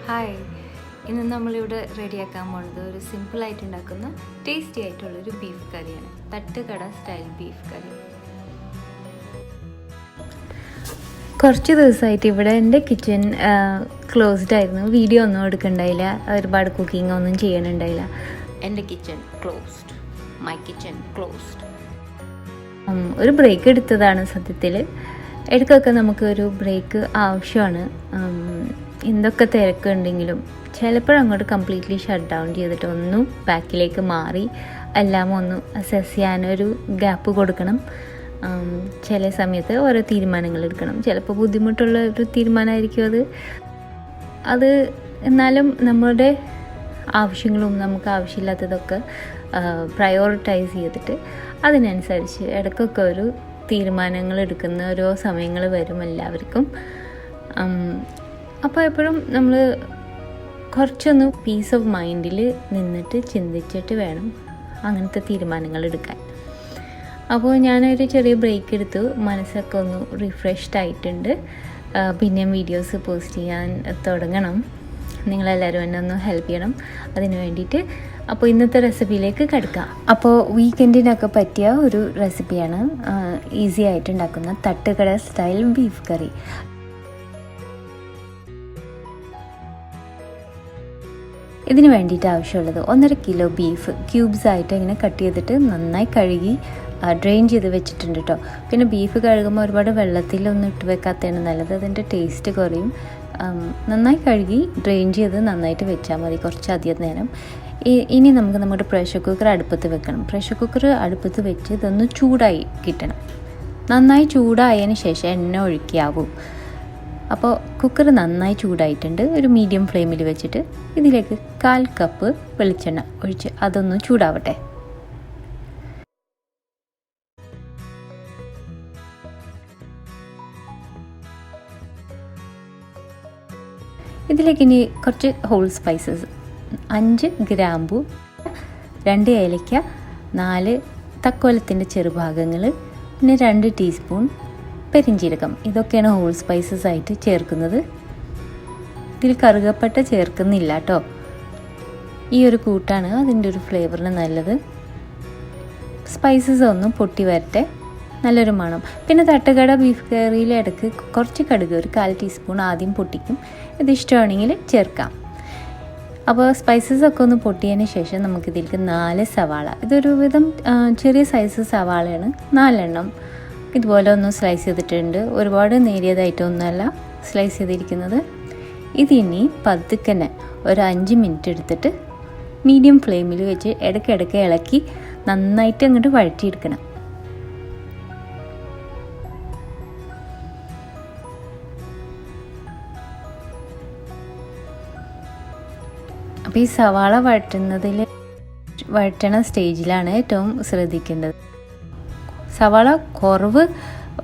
Hi, ഇന്ന് നമ്മളിവിടെ റെഡിയാക്കാൻ പോകുന്നത് ഒരു സിമ്പിളായിട്ട് ഉണ്ടാക്കുന്ന ടേസ്റ്റി ആയിട്ടുള്ളൊരു ബീഫ് കറിയാണ്. തട്ടുകട സ്റ്റൈൽ ബീഫ് കറി. കുറച്ച് ദിവസമായിട്ട് ഇവിടെ എൻ്റെ കിച്ചൺ ക്ലോസ്ഡ് ആയിരുന്നു. വീഡിയോ ഒന്നും എടുക്കണ്ടായില്ല, ഒരുപാട് കുക്കിംഗ് ഒന്നും ചെയ്യാനുണ്ടായില്ല. എൻ്റെ kitchen closed, my kitchen closed. ഒരു ബ്രേക്ക് എടുത്തതാണ് സത്യത്തിൽ. ഇടയ്ക്കൊക്കെ നമുക്കൊരു ബ്രേക്ക് ആവശ്യമാണ്. എന്തൊക്കെ തിരക്കുണ്ടെങ്കിലും ചിലപ്പോഴങ്ങോട്ട് കംപ്ലീറ്റ്ലി ഷട്ട് ഡൗൺ ചെയ്തിട്ട് ഒന്ന് ബാക്കിലേക്ക് മാറി എല്ലാം ഒന്ന് അസസ് ചെയ്യാനൊരു ഗ്യാപ്പ് കൊടുക്കണം. ചില സമയത്ത് ഓരോ തീരുമാനങ്ങൾ എടുക്കണം. ചിലപ്പോൾ ബുദ്ധിമുട്ടുള്ള ഒരു തീരുമാനമായിരിക്കും അത്. എന്നാലും നമ്മുടെ ആവശ്യങ്ങളും നമുക്ക് ആവശ്യമില്ലാത്തതൊക്കെ പ്രയോറിറ്റൈസ് ചെയ്തിട്ട് അതിനനുസരിച്ച് ഇടയ്ക്കൊക്കെ ഒരു തീരുമാനങ്ങൾ എടുക്കുന്ന ഓരോ സമയങ്ങൾ വരും എല്ലാവർക്കും. അപ്പോൾ എപ്പോഴും നമ്മൾ കുറച്ചൊന്ന് പീസ് ഓഫ് മൈൻഡിൽ നിന്നിട്ട് ചിന്തിച്ചിട്ട് വേണം അങ്ങനത്തെ തീരുമാനങ്ങൾ എടുക്കാൻ. അപ്പോൾ ഞാനൊരു ചെറിയ ബ്രേക്ക് എടുത്തു, മനസ്സൊക്കെ ഒന്ന് റിഫ്രഷ്ഡ് ആയിട്ടുണ്ട്. പിന്നെയും വീഡിയോസ് പോസ്റ്റ് ചെയ്യാൻ തുടങ്ങണം. നിങ്ങളെല്ലാവരും എന്നെ ഒന്ന് ഹെൽപ്പ് ചെയ്യണം അതിന് വേണ്ടിയിട്ട്. അപ്പോൾ ഇന്നത്തെ റെസിപ്പിയിലേക്ക് കിടക്കാം. അപ്പോൾ വീക്കെൻഡിനൊക്കെ പറ്റിയ ഒരു റെസിപ്പിയാണ് ഈസി ആയിട്ട് ഉണ്ടാക്കുന്ന തട്ടുകട സ്റ്റൈൽ ബീഫ് കറി. ഇതിന് വേണ്ടിയിട്ട് ആവശ്യമുള്ളത് 1.5 കിലോ ബീഫ് ക്യൂബ്സായിട്ട് ഇങ്ങനെ കട്ട് ചെയ്തിട്ട് നന്നായി കഴുകി ഡ്രെയിൻ ചെയ്ത് വെച്ചിട്ടുണ്ട് കേട്ടോ. പിന്നെ ബീഫ് കഴുകുമ്പോൾ ഒരുപാട് വെള്ളത്തിലൊന്നും ഇട്ട് വെക്കാത്തതാണ് നല്ലത്, അതിൻ്റെ ടേസ്റ്റ് കുറയും. നന്നായി കഴുകി ഡ്രെയിൻ ചെയ്ത് നന്നായിട്ട് വെച്ചാൽ മതി കുറച്ചധികം നേരം. ഇനി നമുക്ക് നമ്മുടെ പ്രഷർ കുക്കർ അടുപ്പത്ത് വെക്കണം. പ്രഷർ കുക്കർ അടുപ്പത്ത് വെച്ച് ഇതൊന്ന് ചൂടായി കിട്ടണം. നന്നായി ചൂടായതിന് ശേഷം എണ്ണ ഒഴിക്കാവൂ. അപ്പോൾ കുക്കർ നന്നായി ചൂടായിട്ടുണ്ട്. ഒരു മീഡിയം ഫ്ലെയിമിൽ വെച്ചിട്ട് ഇതിലേക്ക് 1/4 കപ്പ് വെളിച്ചെണ്ണ ഒഴിച്ച് അതൊന്ന് ചൂടാവട്ടെ. ഇതിലേക്ക് ഇനി കുറച്ച് ഹോൾ സ്പൈസസ്, 5 ഗ്രാമ്പു, 2 ഏലക്ക, 4 തക്കോലത്തിൻ്റെ ചെറുഭാഗങ്ങൾ, പിന്നെ 2 ടീസ്പൂൺ പെരിഞ്ചീരകം. ഇതൊക്കെയാണ് ഹോൾ സ്പൈസസ് ആയിട്ട് ചേർക്കുന്നത്. ഇതിൽ കറുകപ്പട്ട ചേർക്കുന്നില്ല കേട്ടോ. ഈ ഒരു കൂട്ടാണ് അതിൻ്റെ ഒരു ഫ്ലേവറിന് നല്ലത്. സ്പൈസസ് ഒന്നും പൊട്ടി വരട്ടെ, നല്ലൊരു മണം. പിന്നെ തട്ടുകട ബീഫ് കറിയിൽ ഇടയ്ക്ക് കുറച്ച് കടുക്, ഒരു 1/4 ടീസ്പൂൺ ആദ്യം പൊട്ടിക്കും. ഇത് ഇഷ്ടമാണെങ്കിൽ ചേർക്കാം. അപ്പോൾ സ്പൈസസ് ഒക്കെ ഒന്ന് പൊട്ടിയതിന് ശേഷം നമുക്കിതിലേക്ക് 4 സവാള, ഇതൊരു വിധം ചെറിയ സൈസ് സവാളയാണ്, 4 എണ്ണം ഇതുപോലെ ഒന്ന് സ്ലൈസ് ചെയ്തിട്ടുണ്ട്. ഒരുപാട് നേരിയതായിട്ടൊന്നുമല്ല സ്ലൈസ് ചെയ്തിരിക്കുന്നത്. ഇതിനി പതുക്കനെ ഒരു 5 മിനിറ്റ് എടുത്തിട്ട് മീഡിയം ഫ്ലെയിമിൽ വെച്ച് ഇടയ്ക്കിടയ്ക്ക് ഇളക്കി നന്നായിട്ട് അങ്ങോട്ട് വഴറ്റിയെടുക്കണം. അപ്പോൾ ഈ സവാള വഴറ്റണ സ്റ്റേജിലാണ് ഏറ്റവും ശ്രദ്ധിക്കേണ്ടത്. സവാള കുറവ്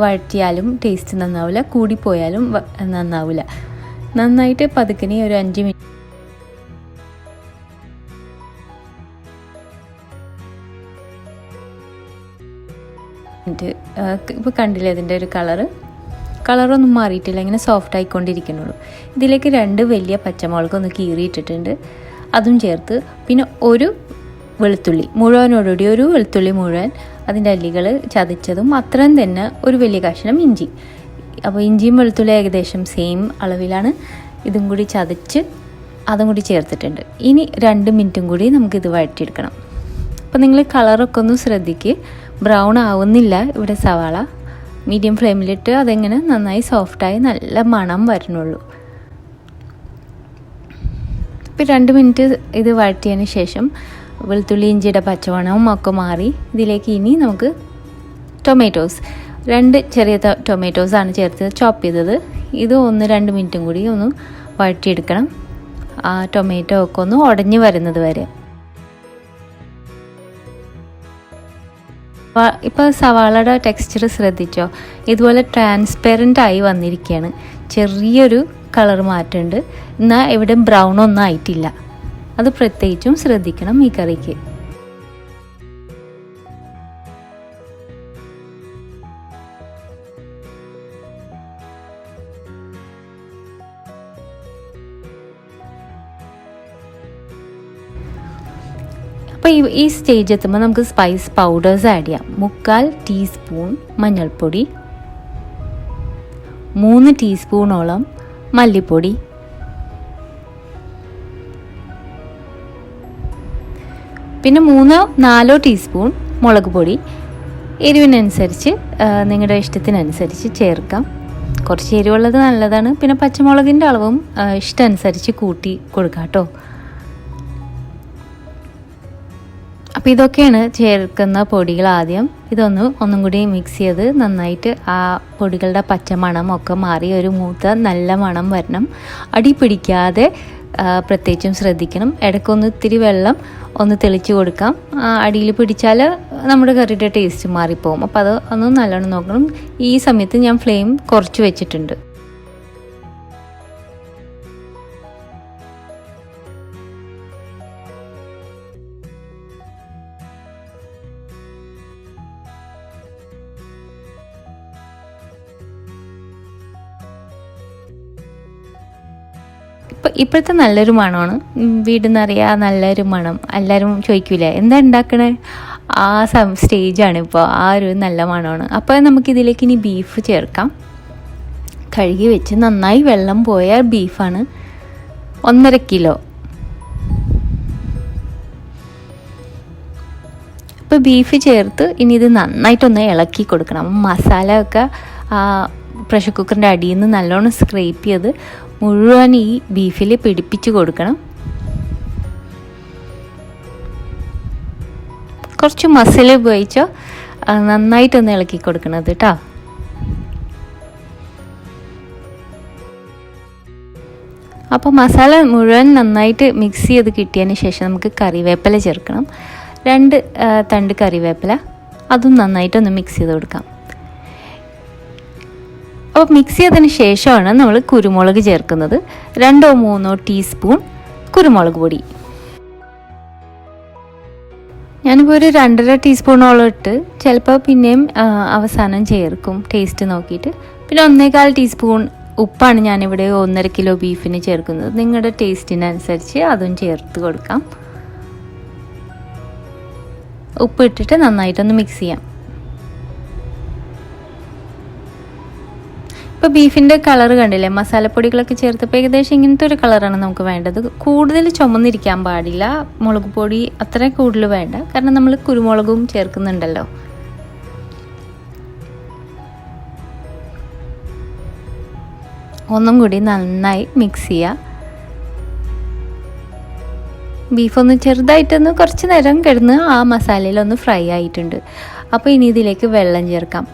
വഴറ്റിയാലും ടേസ്റ്റ് നന്നാവില്ല, കൂടിപ്പോയാലും നന്നാവില്ല. നന്നായിട്ട് പതുക്കിനി ഒരു 5 മിനിറ്റ് ഇപ്പോൾ കണ്ടില്ലേ, ഇതിൻ്റെ ഒരു കളറൊന്നും മാറിയിട്ടില്ല, ഇങ്ങനെ സോഫ്റ്റ് ആയിക്കൊണ്ടിരിക്കുന്നുള്ളൂ. ഇതിലേക്ക് 2 വലിയ പച്ചമുളക് ഒന്ന് കീറിയിട്ടിട്ടുണ്ട്, അതും ചേർത്ത് പിന്നെ ഒരു വെളുത്തുള്ളി മുഴുവനോടുകൂടി, ഒരു വെളുത്തുള്ളി മുഴുവൻ, അതിൻ്റെ അല്ലികൾ ചതച്ചതും അത്രയും തന്നെ ഒരു വലിയ കഷ്ണം ഇഞ്ചി. അപ്പോൾ ഇഞ്ചിയും വെളുത്തുള്ളി ഏകദേശം സെയിം അളവിലാണ്. ഇതും കൂടി ചതച്ച് അതും കൂടി ചേർത്തിട്ടുണ്ട്. ഇനി 2 മിനിറ്റും കൂടി നമുക്കിത് വഴറ്റിയെടുക്കണം. അപ്പോൾ നിങ്ങൾ കളറൊക്കെ ഒന്ന് ശ്രദ്ധിക്കുക, ബ്രൗൺ ആവുന്നില്ല ഇവിടെ സവാള. മീഡിയം ഫ്ലെയിമിലിട്ട് അതെങ്ങനെ നന്നായി സോഫ്റ്റായി നല്ല മണം വരുന്നുള്ളൂ. ഇപ്പോൾ 2 മിനിറ്റ് ഇത് വഴറ്റിയതിന് ശേഷം വെളുത്തുള്ളി ഇഞ്ചിയുടെ പച്ചമണവും ഒക്കെ മാറി ഇതിലേക്ക് ഇനി നമുക്ക് ടൊമാറ്റോസ്, 2 ചെറിയ ടൊമാറ്റോസാണ് ചേർത്ത് ചോപ്പ് ചെയ്തത്. ഇത് 1-2 മിനിറ്റും കൂടി ഒന്ന് വഴറ്റിയെടുക്കണം, ആ ടൊമാറ്റോ ഒക്കെ ഒന്ന് ഉടഞ്ഞു വരുന്നത് വരെ. ഇപ്പോൾ സവാളയുടെ ടെക്സ്ചർ ശ്രദ്ധിച്ചോ, ഇതുപോലെ ട്രാൻസ്പെറൻ്റ് ആയി വന്നിരിക്കുകയാണ്. ചെറിയൊരു കളർ മാറ്റമുണ്ട്, എന്നാൽ ഇവിടെ ബ്രൗൺ ഒന്നും ആയിട്ടില്ല. അത് പ്രത്യേകിച്ചും ശ്രദ്ധിക്കണം ഈ കറിക്ക്. അപ്പോൾ ഈ സ്റ്റേജ് എത്തുമ്പോൾ നമുക്ക് സ്പൈസ് പൗഡേഴ്സ് ആഡ് ചെയ്യാം. 3/4 ടീസ്പൂൺ മഞ്ഞൾപ്പൊടി, 3 ടീസ്പൂണോളം മല്ലിപ്പൊടി, പിന്നെ 3-4 ടീസ്പൂൺ മുളക് പൊടി. എരിവിനനുസരിച്ച് നിങ്ങളുടെ ഇഷ്ടത്തിനനുസരിച്ച് ചേർക്കാം. കുറച്ച് എരിവുള്ളത് നല്ലതാണ്. പിന്നെ പച്ചമുളകിൻ്റെ അളവും ഇഷ്ടമനുസരിച്ച് കൂട്ടി കൊടുക്കാം കേട്ടോ. അപ്പോൾ ഇതൊക്കെയാണ് ചേർക്കുന്ന പൊടികൾ. ആദ്യം ഒന്നും കൂടി മിക്സ് ചെയ്ത് നന്നായിട്ട് ആ പൊടികളുടെ പച്ചമണം ഒക്കെ മാറി ഒരു മൂത്ത നല്ല മണം വരണം. അടി പിടിക്കാതെ പ്രത്യേകിച്ചും ശ്രദ്ധിക്കണം. ഇടയ്ക്കൊന്ന് ഇത്തിരി വെള്ളം ഒന്ന് തെളിച്ച് കൊടുക്കാം. അടിയിൽ പിടിച്ചാൽ നമ്മുടെ കറിയുടെ ടേസ്റ്റ് മാറിപ്പോവും. അപ്പോൾ അത് ഒന്ന് നല്ലോണം നോക്കണം. ഈ സമയത്ത് ഞാൻ ഫ്ലെയിം കുറച്ച് വെച്ചിട്ടുണ്ട്. ഇപ്പോഴത്തെ നല്ലൊരു മണമാണ്. വീട്ടിൽ നിന്നറിയാം നല്ലൊരു മണം. എല്ലാവരും ചോദിക്കൂലേ എന്താ ഉണ്ടാക്കണേ? ആ സ്റ്റേജാണ് ഇപ്പോൾ. ആ ഒരു നല്ല മണമാണ്. അപ്പോൾ നമുക്കിതിലേക്ക് ഇനി ബീഫ് ചേർക്കാം. കഴുകി വെച്ച് നന്നായി വെള്ളം പോയ ബീഫാണ്. 1.5 കിലോ. ഇപ്പോൾ ബീഫ് ചേർത്ത് ഇനി ഇത് നന്നായിട്ടൊന്ന് ഇളക്കി കൊടുക്കണം. മസാല ഒക്കെ പ്രഷർ കുക്കറിൻ്റെ അടിയിൽ നിന്ന് നല്ലോണം സ്ക്രേപ്പ് ചെയ്ത് മുഴുവൻ ഈ ബീഫിൽ പിടിപ്പിച്ച് കൊടുക്കണം. കുറച്ച് മസാല ഉപയോഗിച്ചോ നന്നായിട്ടൊന്ന് ഇളക്കി കൊടുക്കണത് കേട്ടോ. അപ്പോൾ മസാല മുഴുവൻ നന്നായിട്ട് മിക്സ് ചെയ്ത് കിട്ടിയതിന് ശേഷം നമുക്ക് കറിവേപ്പില ചേർക്കണം. 2 തണ്ട് കറിവേപ്പില, അതും നന്നായിട്ടൊന്ന് മിക്സ് ചെയ്ത് കൊടുക്കാം. അപ്പോൾ മിക്സ് ചെയ്തതിന് ശേഷമാണ് നമ്മൾ കുരുമുളക് ചേർക്കുന്നത്. 2-3 ടീസ്പൂൺ കുരുമുളക് പൊടി. ഞാനിപ്പോൾ ഒരു 2.5 ടീസ്പൂണോളം ഇട്ട് ചിലപ്പോൾ പിന്നെയും അവസാനം ചേർക്കും ടേസ്റ്റ് നോക്കിയിട്ട്. പിന്നെ 1.25 ടീസ്പൂൺ ഉപ്പാണ് ഞാനിവിടെ 1.5 കിലോ ബീഫിന് ചേർക്കുന്നത്. നിങ്ങളുടെ ടേസ്റ്റിനനുസരിച്ച് അതും ചേർത്ത് കൊടുക്കാം. ഉപ്പ് ഇട്ടിട്ട് നന്നായിട്ടൊന്ന് മിക്സ് ചെയ്യാം. ഇപ്പോൾ ബീഫിൻ്റെ കളർ കണ്ടില്ലേ? മസാലപ്പൊടികളൊക്കെ ചേർത്തപ്പോൾ ഏകദേശം ഇങ്ങനത്തെ ഒരു കളറാണ് നമുക്ക് വേണ്ടത്. കൂടുതൽ ചുമന്നിരിക്കാൻ പാടില്ല. മുളക് പൊടി അത്ര കൂടുതൽ വേണ്ട, കാരണം നമ്മൾ കുരുമുളകും ചേർക്കുന്നുണ്ടല്ലോ. ഒന്നും കൂടി നന്നായി മിക്സ് ചെയ്യുക. ബീഫൊന്ന് ചെറുതായിട്ടൊന്ന് കുറച്ച് നേരം കിടന്ന് ആ മസാലയിലൊന്ന് ഫ്രൈ ആയിട്ടുണ്ട്. അപ്പോൾ ഇനി ഇതിലേക്ക് വെള്ളം ചേർക്കാം.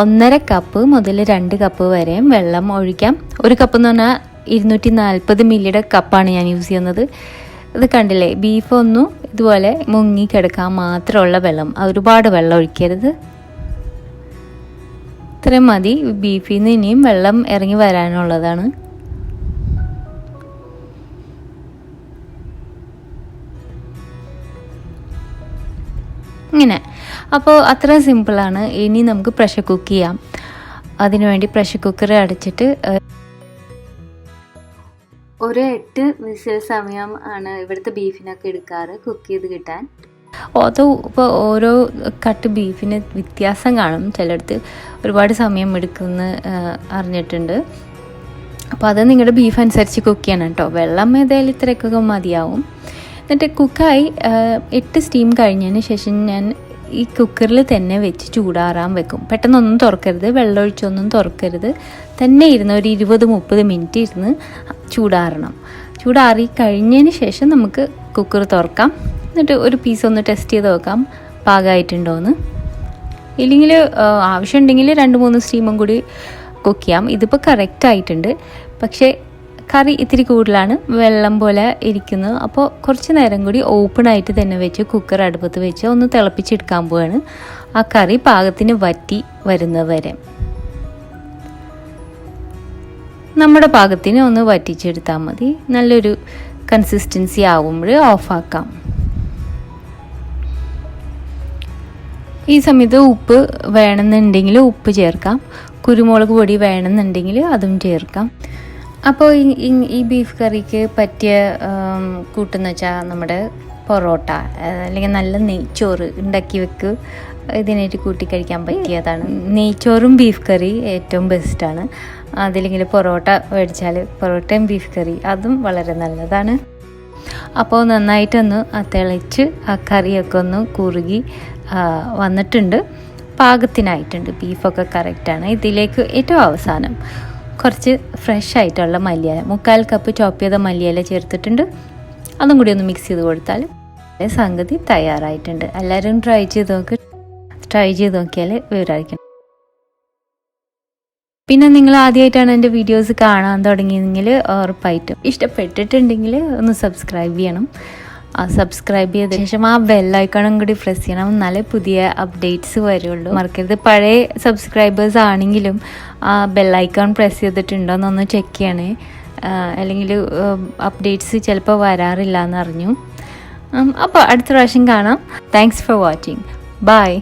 1.5 കപ്പ് മുതൽ 2 കപ്പ് വരെ വെള്ളം ഒഴിക്കാം. 1 കപ്പ് എന്ന് പറഞ്ഞാൽ 240 മില്ലിയുടെ കപ്പാണ് ഞാൻ യൂസ് ചെയ്യുന്നത്. ഇത് കണ്ടില്ലേ? ബീഫൊന്നും ഇതുപോലെ മുങ്ങിക്കിടക്കാൻ മാത്രമുള്ള വെള്ളം, ഒരുപാട് വെള്ളം ഒഴിക്കരുത്. ഇത്രയും മതി. ബീഫിൽ നിന്ന് ഇനിയും വെള്ളം ഇറങ്ങി വരാനുള്ളതാണ്. ഇങ്ങനെ. അപ്പോൾ അത്ര സിമ്പിളാണ്. ഇനി നമുക്ക് പ്രഷർ കുക്ക് ചെയ്യാം. അതിനുവേണ്ടി പ്രഷർ കുക്കർ അടച്ചിട്ട് ഒരു 8 വിസിൽ സമയം ആണ് ഇവിടുത്തെ ബീഫിനൊക്കെ എടുക്കാറ് കുക്ക് ചെയ്ത് കിട്ടാൻ. അത് ഇപ്പോൾ ഓരോ കട്ട് ബീഫിന് വ്യത്യാസം കാണും. ചിലയിടത്ത് ഒരുപാട് സമയം എടുക്കുമെന്ന് അറിഞ്ഞിട്ടുണ്ട്. അപ്പോൾ അത് നിങ്ങളുടെ ബീഫ് അനുസരിച്ച് കുക്ക് ചെയ്യണം കേട്ടോ. വെള്ളം ഏതായാലും ഇത്രയൊക്കെ മതിയാവും. എന്നിട്ട് കുക്കായി 8 സ്റ്റീം കഴിഞ്ഞതിന് ശേഷം ഞാൻ ഈ കുക്കറിൽ തന്നെ വെച്ച് ചൂടാറാൻ വെക്കും. പെട്ടെന്നൊന്നും തുറക്കരുത്, വെള്ളമൊഴിച്ചൊന്നും തുറക്കരുത്. തന്നെ ഇരുന്ന് ഒരു 20-30 മിനിറ്റ് ഇരുന്ന് ചൂടാറണം. ചൂടാറി കഴിഞ്ഞതിന് ശേഷം നമുക്ക് കുക്കർ തുറക്കാം. എന്നിട്ട് ഒരു പീസ് ഒന്ന് ടെസ്റ്റ് ചെയ്ത് നോക്കാം പാകമായിട്ടുണ്ടോയെന്ന്. ഇല്ലെങ്കിൽ ആവശ്യമുണ്ടെങ്കിൽ 2-3 സ്റ്റീമും കൂടി കുക്ക് ചെയ്യാം. ഇതിപ്പോൾ കറക്റ്റ് ആയിട്ടുണ്ട്. പക്ഷേ കറി ഇത്തിരി കൂടുതലാണ്, വെള്ളം പോലെ ഇരിക്കുന്നു. അപ്പോൾ കുറച്ച് നേരം കൂടി ഓപ്പണായിട്ട് തന്നെ വെച്ച് കുക്കർ അടുപ്പത്ത് വെച്ച് ഒന്ന് തിളപ്പിച്ചെടുക്കാൻ പോവാണ്. ആ കറി പാകത്തിന് വറ്റി വരുന്നവരെ നമ്മുടെ പാകത്തിന് ഒന്ന് വറ്റിച്ചെടുത്താൽ മതി. നല്ലൊരു കൺസിസ്റ്റൻസി ആവുമ്പോൾ ഓഫാക്കാം. ഈ സമയത്ത് ഉപ്പ് വേണമെന്നുണ്ടെങ്കിൽ ഉപ്പ് ചേർക്കാം. കുരുമുളക് പൊടി വേണമെന്നുണ്ടെങ്കിൽ അതും ചേർക്കാം. അപ്പോൾ ഈ ബീഫ് കറിക്ക് പറ്റിയ കൂട്ടെന്ന് വെച്ചാൽ നമ്മുടെ പൊറോട്ട അല്ലെങ്കിൽ നല്ല നെയ്ച്ചോറ് ഉണ്ടാക്കി വെക്ക് ഇതിനായിട്ട് കൂട്ടി കഴിക്കാൻ പറ്റിയതാണ്. നെയ്ച്ചോറും ബീഫ് കറി ഏറ്റവും ബെസ്റ്റാണ്. അതില്ലെങ്കിൽ പൊറോട്ട മേടിച്ചാൽ പൊറോട്ടയും ബീഫ് കറി അതും വളരെ നല്ലതാണ്. അപ്പോൾ നന്നായിട്ടൊന്ന് തിളച്ച് ആ കറിയൊക്കെ ഒന്ന് കുറുകി വന്നിട്ടുണ്ട്, പാകത്തിനായിട്ടുണ്ട്. ബീഫൊക്കെ കറക്റ്റാണ്. ഇതിലേക്ക് ഏറ്റവും അവസാനം കുറച്ച് ഫ്രഷ് ആയിട്ടുള്ള മല്ലിയില, 3/4 കപ്പ് ചോപ്പ് ചെയ്ത മല്ലിയില ചേർത്തിട്ടുണ്ട്. അതും കൂടി ഒന്ന് മിക്സ് ചെയ്ത് കൊടുത്താൽ സംഗതി തയ്യാറായിട്ടുണ്ട്. എല്ലാവരും ട്രൈ ചെയ്ത് നോക്കിയാൽ വിവരമായിരിക്കും. പിന്നെ നിങ്ങൾ ആദ്യമായിട്ടാണ് എൻ്റെ വീഡിയോസ് കാണാൻ തുടങ്ങിയെങ്കിൽ ഉറപ്പായിട്ടും ഇഷ്ടപ്പെട്ടിട്ടുണ്ടെങ്കിൽ ഒന്ന് സബ്സ്ക്രൈബ് ചെയ്യണം. സബ്സ്ക്രൈബ് ചെയ്ത ശേഷം ആ ബെല്ലൈക്കണും കൂടി പ്രസ് ചെയ്യണം, എന്നാലേ പുതിയ അപ്ഡേറ്റ്സ് വരുള്ളൂ. മറക്കരുത്. പഴയ സബ്സ്ക്രൈബേഴ്സ് ആണെങ്കിലും ആ ബെല്ലൈക്കൺ പ്രസ് ചെയ്തിട്ടുണ്ടോ എന്നൊന്ന് ചെക്ക് ചെയ്യണേ, അല്ലെങ്കിൽ അപ്ഡേറ്റ്സ് ചിലപ്പോൾ വരാറില്ല എന്നറിഞ്ഞു. അപ്പോൾ അടുത്ത പ്രാവശ്യം കാണാം. Thanks for watching. ബൈ.